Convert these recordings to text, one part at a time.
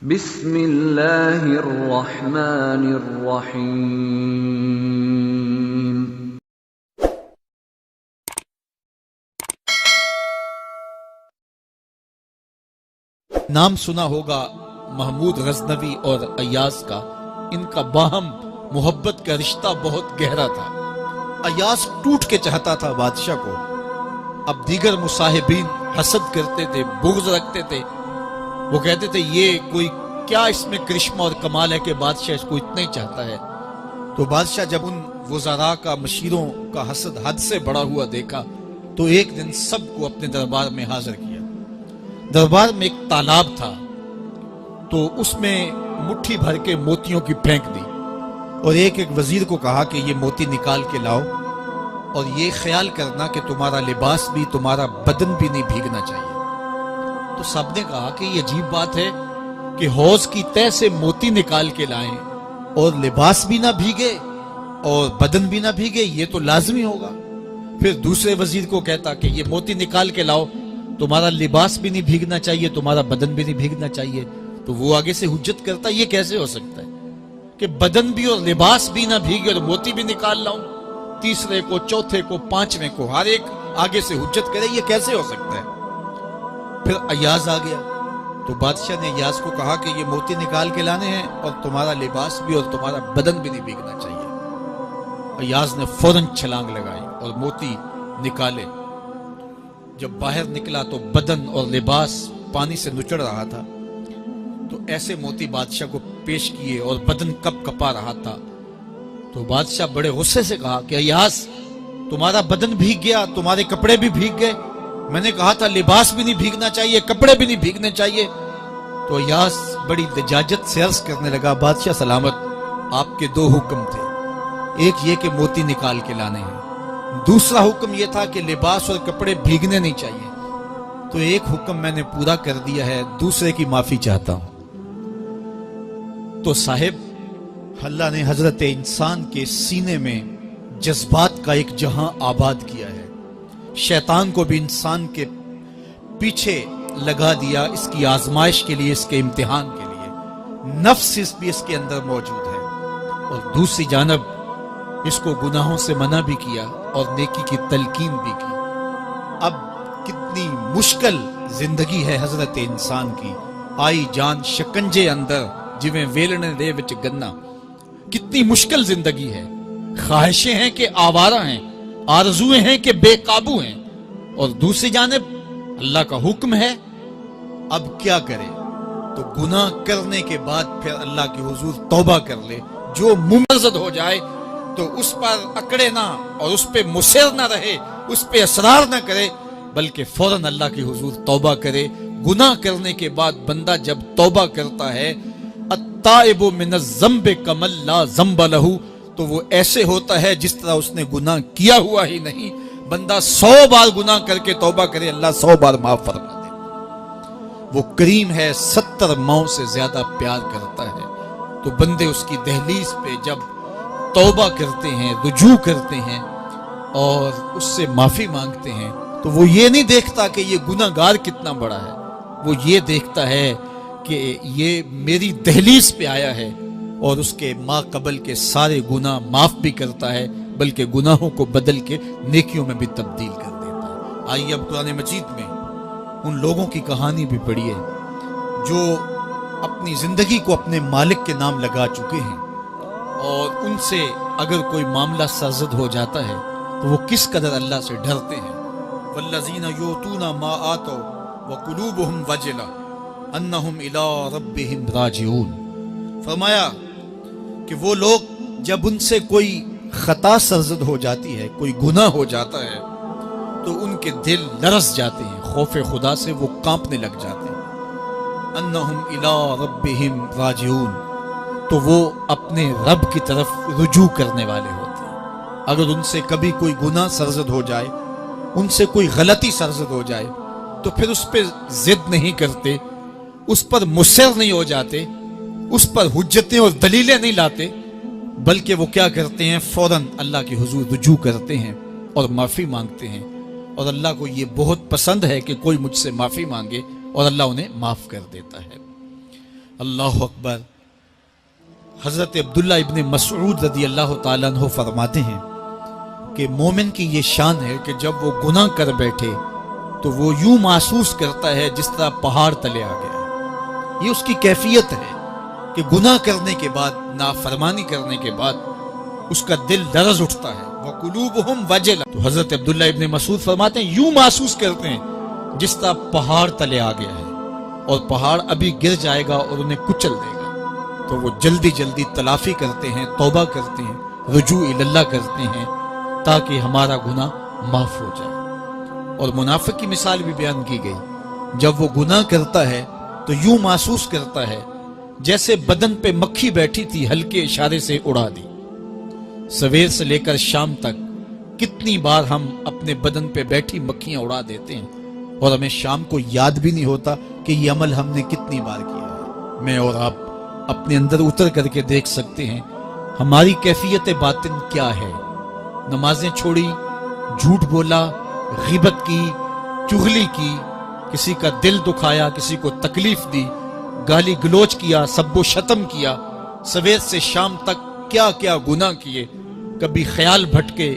بسم اللہ الرحمن الرحیم۔ نام سنا ہوگا محمود غزنوی اور ایاز کا، ان کا باہم محبت کا رشتہ بہت گہرا تھا۔ ایاز ٹوٹ کے چاہتا تھا بادشاہ کو، اب دیگر مصاحبین حسد کرتے تھے، بغض رکھتے تھے، وہ کہتے تھے یہ کوئی کیا اس میں کرشمہ اور کمال ہے کہ بادشاہ اس کو اتنا ہی چاہتا ہے۔ تو بادشاہ جب ان وزراء کا، مشیروں کا حسد حد سے بڑا ہوا دیکھا تو ایک دن سب کو اپنے دربار میں حاضر کیا۔ دربار میں ایک تالاب تھا، تو اس میں مٹھی بھر کے موتیوں کی پھینک دی اور ایک ایک وزیر کو کہا کہ یہ موتی نکال کے لاؤ، اور یہ خیال کرنا کہ تمہارا لباس بھی، تمہارا بدن بھی نہیں بھیگنا چاہیے۔ تو سب نے کہا کہ یہ عجیب بات ہے کہ حوض کی تہ سے موتی نکال کے لائیں اور لباس بھی نہ بھیگے اور بدن بھی نہ بھیگے، یہ تو لازمی ہوگا۔ پھر دوسرے وزیر کو کہتا کہ یہ موتی نکال کے لاؤ، تمہارا لباس بھی نہیں بھیگنا چاہیے، تمہارا بدن بھی نہیں بھیگنا چاہیے۔ تو وہ آگے سے حجت کرتا یہ کیسے ہو سکتا ہے کہ بدن بھی اور لباس بھی نہ بھیگے اور موتی بھی نکال لاؤں؟ تیسرے کو، چوتھے کو، پانچویں کو، ہر ایک آگے سے حجت کرے یہ کیسے ہو سکتا ہے؟ پھر ایاز آ گیا، تو بادشاہ نے ایاز کو کہا کہ یہ موتی نکال کے لانے ہیں اور تمہارا لباس بھی اور تمہارا بدن بھی نہیں بھیگنا چاہیے۔ ایاز نے فوراً چھلانگ لگائی اور موتی نکالے۔ جب باہر نکلا تو بدن اور لباس پانی سے نچڑ رہا تھا، تو ایسے موتی بادشاہ کو پیش کیے اور بدن کپ کپا رہا تھا۔ تو بادشاہ بڑے غصے سے کہا کہ ایاز، تمہارا بدن بھیگ گیا، تمہارے کپڑے بھی بھیگ گئے، میں نے کہا تھا لباس بھی نہیں بھیگنا چاہیے، کپڑے بھی نہیں بھیگنے چاہیے۔ تو ایاز بڑی لجاجت سے عرض کرنے لگا، بادشاہ سلامت، آپ کے دو حکم تھے، ایک یہ کہ موتی نکال کے لانے ہیں، دوسرا حکم یہ تھا کہ لباس اور کپڑے بھیگنے نہیں چاہیے۔ تو ایک حکم میں نے پورا کر دیا ہے، دوسرے کی معافی چاہتا ہوں۔ تو صاحب، اللہ نے حضرت انسان کے سینے میں جذبات کا ایک جہاں آباد کیا ہے، شیطان کو بھی انسان کے پیچھے لگا دیا، اس کی آزمائش کے لیے، اس کے امتحان کے لیے۔ نفس بھی اس کے اندر موجود ہے، اور دوسری جانب اس کو گناہوں سے منع بھی کیا اور نیکی کی تلقین بھی کی۔ اب کتنی مشکل زندگی ہے حضرت انسان کی، آئی جان شکنجے اندر جویں ویلنے دے وچ گنا، کتنی مشکل زندگی ہے۔ خواہشیں ہیں کہ آوارہ ہیں، آرزویں ہیں کہ بے قابو ہیں، اور دوسری جانب اللہ کا حکم ہے۔ اب کیا کرے؟ تو گناہ کرنے کے بعد پھر اللہ کے حضور توبہ کر لے، جو ممرزد ہو جائے تو اس پر اکڑے نہ اور اس پہ مصر نہ رہے، اس پہ اصرار نہ کرے، بلکہ فوراً اللہ کے حضور توبہ کرے۔ گناہ کرنے کے بعد بندہ جب توبہ کرتا ہے، التائب من الذنب کمن لا ذنب لہ، تو وہ ایسے ہوتا ہے جس طرح اس نے گناہ کیا ہوا ہی نہیں۔ بندہ 100 بار گناہ کر کے توبہ کرے، اللہ 100 بار معاف فرما دے۔ وہ کریم ہے، 70 ماؤں سے زیادہ پیار کرتا ہے۔ تو بندے اس کی دہلیز پہ جب توبہ کرتے ہیں، رجوع کرتے ہیں اور اس سے معافی مانگتے ہیں، تو وہ یہ نہیں دیکھتا کہ یہ گناہ گار کتنا بڑا ہے، وہ یہ دیکھتا ہے کہ یہ میری دہلیز پہ آیا ہے، اور اس کے ما قبل کے سارے گناہ معاف بھی کرتا ہے، بلکہ گناہوں کو بدل کے نیکیوں میں بھی تبدیل کر دیتا ہے۔ آئیے اب قرآن مجید میں ان لوگوں کی کہانی بھی پڑھیے جو اپنی زندگی کو اپنے مالک کے نام لگا چکے ہیں، اور ان سے اگر کوئی معاملہ سرزد ہو جاتا ہے تو وہ کس قدر اللہ سے ڈرتے ہیں۔ والذین یؤتون ما آتوا وقلوبهم وجلہ انہم الی ربہم راجعون۔ فرمایا کہ وہ لوگ جب ان سے کوئی خطا سرزد ہو جاتی ہے، کوئی گناہ ہو جاتا ہے، تو ان کے دل لرز جاتے ہیں، خوف خدا سے وہ کانپنے لگ جاتے ہیں۔ انہم الی ربہم راجعون، تو وہ اپنے رب کی طرف رجوع کرنے والے ہوتے ہیں۔ اگر ان سے کبھی کوئی گناہ سرزد ہو جائے، ان سے کوئی غلطی سرزد ہو جائے، تو پھر اس پہ ضد نہیں کرتے، اس پر مصر نہیں ہو جاتے، اس پر حجتیں اور دلیلیں نہیں لاتے، بلکہ وہ کیا کرتے ہیں؟ فوراً اللہ کے حضور رجوع کرتے ہیں اور معافی مانگتے ہیں۔ اور اللہ کو یہ بہت پسند ہے کہ کوئی مجھ سے معافی مانگے، اور اللہ انہیں معاف کر دیتا ہے۔ اللہ اکبر۔ حضرت عبداللہ ابن مسعود رضی اللہ تعالیٰ عنہ فرماتے ہیں کہ مومن کی یہ شان ہے کہ جب وہ گناہ کر بیٹھے تو وہ یوں محسوس کرتا ہے جس طرح پہاڑ تلے آ گیا۔ یہ اس کی کیفیت ہے کہ گناہ کرنے کے بعد، نافرمانی کرنے کے بعد اس کا دل لرز اٹھتا ہے۔ وَقُلُوبُهُمْ وَجِلَةٌ، تو حضرت عبداللہ ابن مسعود فرماتے ہیں یوں محسوس کرتے ہیں جس طرح پہاڑ تلے آ گیا ہے اور پہاڑ ابھی گر جائے گا اور انہیں کچل دے گا۔ تو وہ جلدی جلدی تلافی کرتے ہیں، توبہ کرتے ہیں، رجوع اللہ کرتے ہیں تاکہ ہمارا گناہ معاف ہو جائے۔ اور منافق کی مثال بھی بیان کی گئی، جب وہ گناہ کرتا ہے تو یوں محسوس کرتا ہے جیسے بدن پہ مکھی بیٹھی تھی، ہلکے اشارے سے اڑا دی۔ سویر سے لے کر شام تک کتنی بار ہم اپنے بدن پہ بیٹھی مکھیاں اڑا دیتے ہیں اور ہمیں شام کو یاد بھی نہیں ہوتا کہ یہ عمل ہم نے کتنی بار کیا ہے۔ میں اور آپ اپنے اندر اتر کر کے دیکھ سکتے ہیں ہماری کیفیت باطن کیا ہے۔ نمازیں چھوڑی، جھوٹ بولا، غیبت کی، چغلی کی، کسی کا دل دکھایا، کسی کو تکلیف دی، گالی گلوچ کیا، سب و شتم کیا، سویر سے شام تک کیا کیا گناہ کیے۔ کبھی خیال بھٹکے،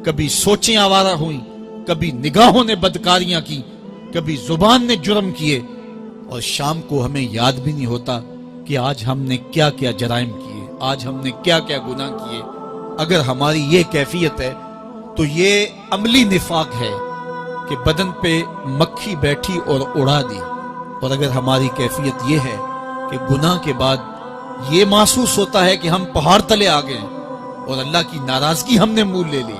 کبھی سوچیں آوارہ ہوئیں، کبھی نگاہوں نے بدکاریاں کی، کبھی زبان نے جرم کیے، اور شام کو ہمیں یاد بھی نہیں ہوتا کہ آج ہم نے کیا کیا جرائم کیے، آج ہم نے کیا کیا گناہ کیے۔ اگر ہماری یہ کیفیت ہے تو یہ عملی نفاق ہے کہ بدن پہ مکھی بیٹھی اور اڑا دی۔ اور اگر ہماری کیفیت یہ ہے کہ گناہ کے بعد یہ محسوس ہوتا ہے کہ ہم پہاڑ تلے آ گئے اور اللہ کی ناراضگی ہم نے مول لے لی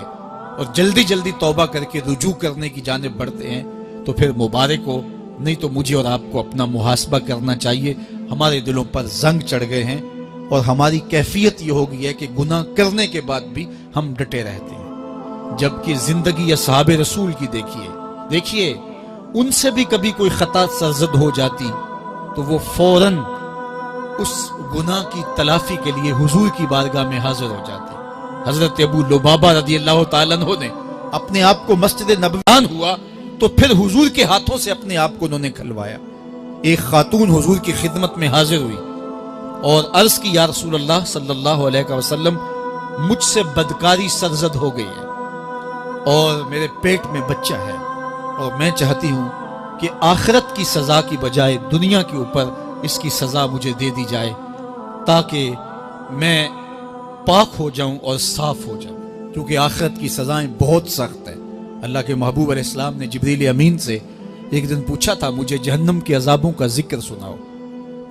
اور جلدی جلدی توبہ کر کے رجوع کرنے کی جانب بڑھتے ہیں، تو پھر مبارک ہو۔ نہیں تو مجھے اور آپ کو اپنا محاسبہ کرنا چاہیے، ہمارے دلوں پر زنگ چڑھ گئے ہیں اور ہماری کیفیت یہ ہو گئی ہے کہ گناہ کرنے کے بعد بھی ہم ڈٹے رہتے ہیں۔ جبکہ زندگی اصحاب رسول کی دیکھیے ان سے بھی کبھی کوئی خطا سرزد ہو جاتی تو وہ فوراً اس گناہ کی تلافی کے لیے حضور کی بارگاہ میں حاضر ہو جاتے۔ حضرت ابو لبابہ رضی اللہ تعالیٰ عنہ نے اپنے آپ کو مسجد نبوی ہوا تو پھر حضور کے ہاتھوں سے اپنے آپ کو انہوں نے کھلوایا۔ ایک خاتون حضور کی خدمت میں حاضر ہوئی اور عرض کی یا رسول اللہ صلی اللہ علیہ وسلم، مجھ سے بدکاری سرزد ہو گئی ہے اور میرے پیٹ میں بچہ ہے اور میں چاہتی ہوں کہ آخرت کی سزا کی بجائے دنیا کے اوپر اس کی سزا مجھے دے دی جائے تاکہ میں پاک ہو جاؤں اور صاف ہو جاؤں، کیونکہ آخرت کی سزائیں بہت سخت ہیں۔ اللہ کے محبوب علیہ السلام نے جبریل امین سے ایک دن پوچھا تھا مجھے جہنم کے عذابوں کا ذکر سناؤ،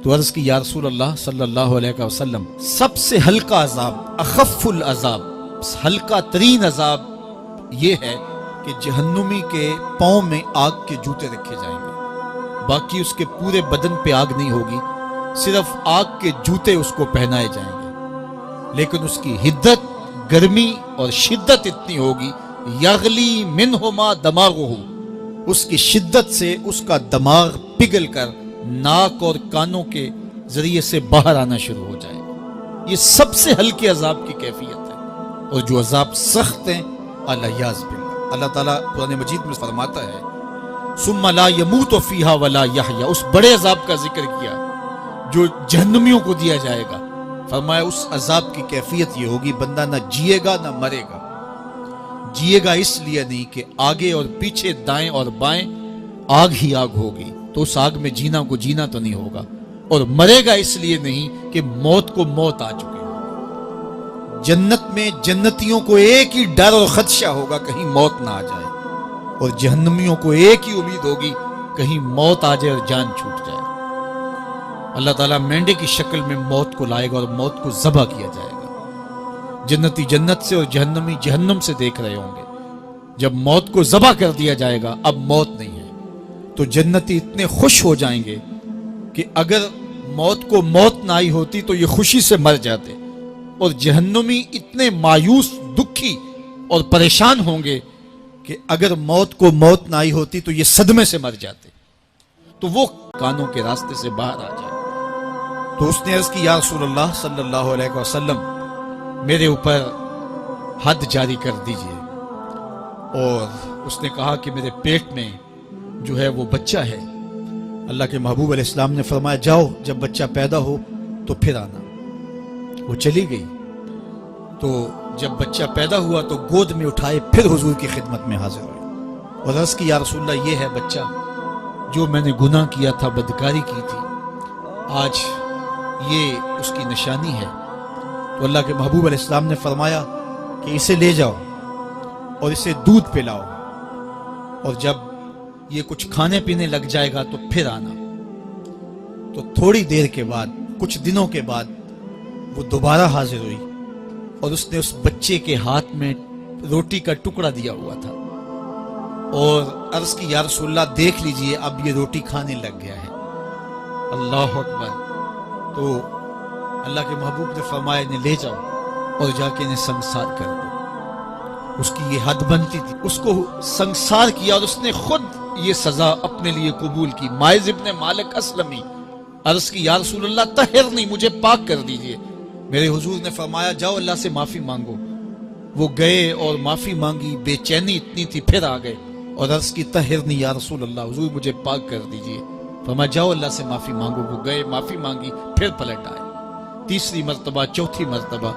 تو عرض کی یا رسول اللہ صلی اللہ علیہ وسلم، سب سے ہلکا عذاب، اخف العذاب، ہلکا ترین عذاب یہ ہے کہ جہنمی کے پاؤں میں آگ کے جوتے رکھے جائیں گے، باقی اس کے پورے بدن پہ آگ نہیں ہوگی، صرف آگ کے جوتے اس کو پہنائے جائیں گے، لیکن اس کی حدت، گرمی اور شدت اتنی ہوگی، یغلی منہما دماغہ، اس کی شدت سے اس کا دماغ پگھل کر ناک اور کانوں کے ذریعے سے باہر آنا شروع ہو جائے گا۔ یہ سب سے ہلکے عذاب کی کیفیت ہے، اور جو عذاب سخت ہیں الیاذ باللہ، اللہ تعالیٰ قرآن مجید میں فرماتا ہے ثم لا يموت فیہا ولا یحیا، اس بڑے عذاب کا ذکر کیا جو جہنمیوں کو دیا جائے گا، فرمایا اس عذاب کی کیفیت یہ ہوگی بندہ نہ جیے گا نہ مرے گا۔ جیے گا اس لیے نہیں کہ آگے اور پیچھے، دائیں اور بائیں آگ ہی آگ ہوگی، تو اس آگ میں جینا کو جینا تو نہیں ہوگا، اور مرے گا اس لیے نہیں کہ موت کو موت آ چکے ہو۔ جنت میں جنتیوں کو ایک ہی ڈر اور خدشہ ہوگا کہیں موت نہ آ جائے، اور جہنمیوں کو ایک ہی امید ہوگی کہیں موت آ جائے اور جان چھوٹ جائے۔ اللہ تعالیٰ مینڈے کی شکل میں موت کو لائے گا اور موت کو ذبح کیا جائے گا۔ جنتی جنت سے اور جہنمی جہنم سے دیکھ رہے ہوں گے، جب موت کو ذبح کر دیا جائے گا اب موت نہیں ہے، تو جنتی اتنے خوش ہو جائیں گے کہ اگر موت کو موت نہ آئی ہوتی تو یہ خوشی سے مر جاتے، اور جہنمی اتنے مایوس، دکھی اور پریشان ہوں گے کہ اگر موت کو موت نہ آئی ہوتی تو یہ صدمے سے مر جاتے، تو وہ کانوں کے راستے سے باہر آ جائے۔ تو اس نے عرض کی یا رسول اللہ صلی اللہ علیہ وسلم، میرے اوپر حد جاری کر دیجئے، اور اس نے کہا کہ میرے پیٹ میں جو ہے وہ بچہ ہے۔ اللہ کے محبوب علیہ السلام نے فرمایا جاؤ جب بچہ پیدا ہو تو پھر آنا۔ وہ چلی گئی، تو جب بچہ پیدا ہوا تو گود میں اٹھائے پھر حضور کی خدمت میں حاضر ہوئے اور عرض کی یا رسول اللہ یہ ہے بچہ جو میں نے گناہ کیا تھا، بدکاری کی تھی، آج یہ اس کی نشانی ہے۔ تو اللہ کے محبوب علیہ السلام نے فرمایا کہ اسے لے جاؤ اور اسے دودھ پلاؤ، اور جب یہ کچھ کھانے پینے لگ جائے گا تو پھر آنا۔ تو تھوڑی دیر کے بعد، کچھ دنوں کے بعد وہ دوبارہ حاضر ہوئی اور اس نے اس بچے کے ہاتھ میں روٹی کا ٹکڑا دیا ہوا تھا اور عرض کی یا رسول اللہ دیکھ لیجئے اب یہ روٹی کھانے لگ گیا ہے۔ اللہ اکبر۔ تو اللہ کے محبوب نے فرمایا انہیں لے جاؤ اور جا کے انہیں سنسار کر دو۔ اس کی یہ حد بنتی تھی، اس کو سنسار کیا اور اس نے خود یہ سزا اپنے لیے قبول کی۔ مائز ابن مالک اسلمی عرض کی یا رسول اللہ طہرنی، مجھے پاک کر دیجئے۔ میرے حضور نے فرمایا جاؤ اللہ سے معافی مانگو۔ وہ گئے اور معافی مانگی، بے چینی اتنی تھی، پھر آ گئے اور عرض کی طہرنی یا رسول اللہ، حضور مجھے پاک کر دیجئے۔ فرمایا جاؤ اللہ سے معافی مانگو۔ وہ گئے، معافی مانگی، پھر پلٹ آئے، تیسری مرتبہ، چوتھی مرتبہ۔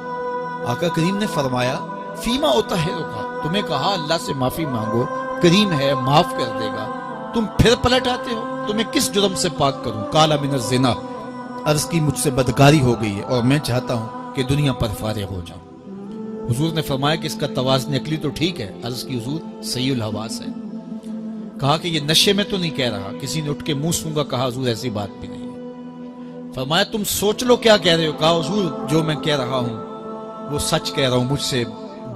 آقا کریم نے فرمایا فیما اطہرک، تمہیں کہا اللہ سے معافی مانگو، کریم ہے معاف کر دے گا، تم پھر پلٹ آتے ہو، تمہیں کس جرم سے پاک کروں؟ قال من الزنا، عرض کی مجھ سے بدکاری ہو گئی ہے اور میں چاہتا ہوں کہ دنیا پر فارغ ہو جاؤں۔ حضور نے فرمایا کہ اس کا توازن عقلی تو ٹھیک ہے، عرض کی حضور صحیح الحواس ہے۔ کہا کہ یہ نشے میں تو نہیں کہہ رہا، کسی نے اٹھ کے منہ سونگا، کہا حضور ایسی بات بھی نہیں ہے۔ فرمایا تم سوچ لو کیا کہہ رہے ہو؟ کہا حضور جو میں کہہ رہا ہوں وہ سچ کہہ رہا ہوں، مجھ سے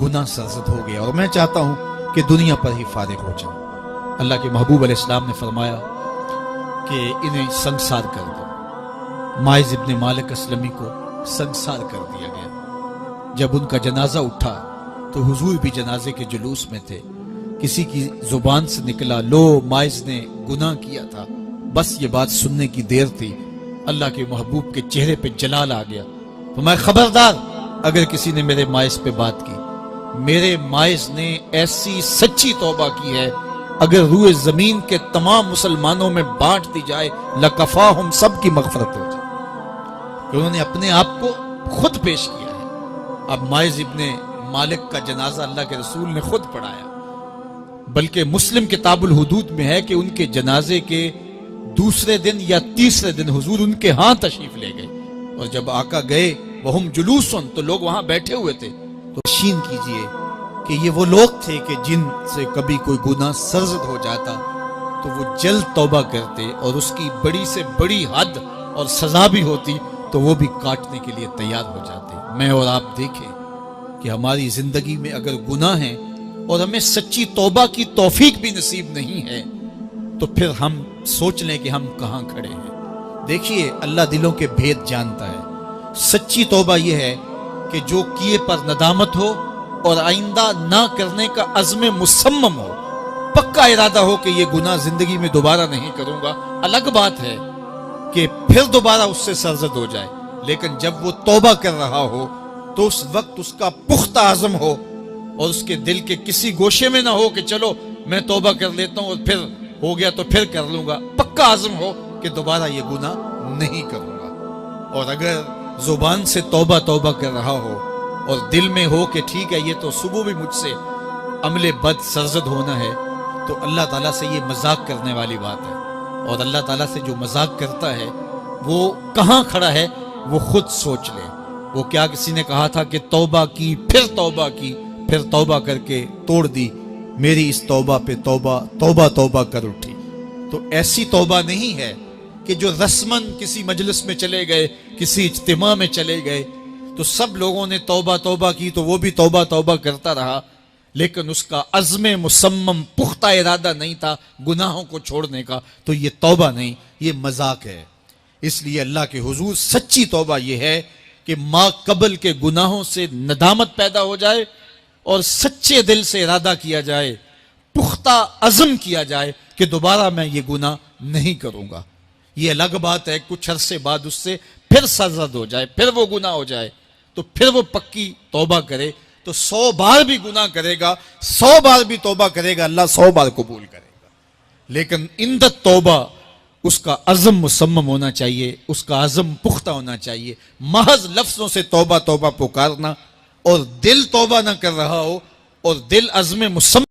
گناہ سرزد ہو گیا اور میں چاہتا ہوں کہ دنیا پر ہی فارغ ہو جاؤں۔ اللہ کے محبوب علیہ السلام نے فرمایا کہ انہیں سنسار کر دو۔ مائز ابن مالک اسلمی کو سنسار کر دیا گیا۔ جب ان کا جنازہ اٹھا تو حضور بھی جنازے کے جلوس میں تھے۔ کسی کی زبان سے نکلا لو مائز نے گناہ کیا تھا، بس یہ بات سننے کی دیر تھی، اللہ کے محبوب کے چہرے پہ جلال آ گیا۔ فرمایا خبردار اگر کسی نے میرے مائز پہ بات کی، میرے مائز نے ایسی سچی توبہ کی ہے اگر روئے زمین کے تمام مسلمانوں میں بانٹ دی جائے لکفاہم، سب کی مغفرت ہو جائے، کہ انہوں نے اپنے آپ کو خود پیش کیا ہے۔ اب مائز ابن مالک کا جنازہ اللہ کے رسول نے خود پڑھایا، بلکہ مسلم کتاب الحدود میں ہے کہ ان کے جنازے کے دوسرے دن یا تیسرے دن حضور ان کے ہاں تشریف لے گئے، اور جب آقا گئے وہم جلوسن، تو لوگ وہاں بیٹھے ہوئے تھے، تو یقین کیجئے کہ یہ وہ لوگ تھے کہ جن سے کبھی کوئی گناہ سرزد ہو جاتا تو وہ جلد توبہ کرتے، اور اس کی بڑی سے بڑی حد اور سزا بھی ہوتی تو وہ بھی کاٹنے کے لیے تیار ہو جاتے۔ میں اور آپ دیکھیں کہ ہماری زندگی میں اگر گناہ ہیں اور ہمیں سچی توبہ کی توفیق بھی نصیب نہیں ہے تو پھر ہم سوچ لیں کہ ہم کہاں کھڑے ہیں۔ دیکھیے اللہ دلوں کے بھید جانتا ہے۔ سچی توبہ یہ ہے کہ جو کیے پر ندامت ہو اور آئندہ نہ کرنے کا عزم مصمم ہو، پکا ارادہ ہو کہ یہ گناہ زندگی میں دوبارہ نہیں کروں گا۔ الگ بات ہے کہ پھر دوبارہ اس سے سرزد ہو جائے، لیکن جب وہ توبہ کر رہا ہو تو اس وقت اس کا پختہ عزم ہو اور اس کے دل کے کسی گوشے میں نہ ہو کہ چلو میں توبہ کر لیتا ہوں اور پھر ہو گیا تو پھر کر لوں گا۔ پکا عزم ہو کہ دوبارہ یہ گناہ نہیں کروں گا۔ اور اگر زبان سے توبہ توبہ کر رہا ہو اور دل میں ہو کہ ٹھیک ہے یہ تو صبح بھی مجھ سے عمل بد سرزد ہونا ہے، تو اللہ تعالیٰ سے یہ مذاق کرنے والی بات ہے، اور اللہ تعالیٰ سے جو مذاق کرتا ہے وہ کہاں کھڑا ہے وہ خود سوچ لے۔ وہ کیا کسی نے کہا تھا کہ توبہ کی، پھر توبہ کی، پھر توبہ کر کے توڑ دی، میری اس توبہ پہ توبہ توبہ توبہ کر اٹھی۔ تو ایسی توبہ نہیں ہے کہ جو رسماً کسی مجلس میں چلے گئے، کسی اجتماع میں چلے گئے تو سب لوگوں نے توبہ توبہ کی تو وہ بھی توبہ توبہ کرتا رہا، لیکن اس کا عزم مصمم پختہ ارادہ نہیں تھا گناہوں کو چھوڑنے کا، تو یہ توبہ نہیں، یہ مذاق ہے۔ اس لیے اللہ کے حضور سچی توبہ یہ ہے کہ ما قبل کے گناہوں سے ندامت پیدا ہو جائے اور سچے دل سے ارادہ کیا جائے، پختہ عزم کیا جائے کہ دوبارہ میں یہ گناہ نہیں کروں گا۔ یہ الگ بات ہے کچھ عرصے بعد اس سے پھر سرزد ہو جائے، پھر وہ گناہ ہو جائے تو پھر وہ پکی توبہ کرے، تو 100 بار بھی گناہ کرے گا، 100 بار بھی توبہ کرے گا، اللہ 100 بار قبول کرے گا۔ لیکن اندت توبہ اس کا عزم مصمم ہونا چاہیے، اس کا عزم پختہ ہونا چاہیے. محض لفظوں سے توبہ توبہ پکارنا اور دل توبہ نہ کر رہا ہو اور دل عزم مصمم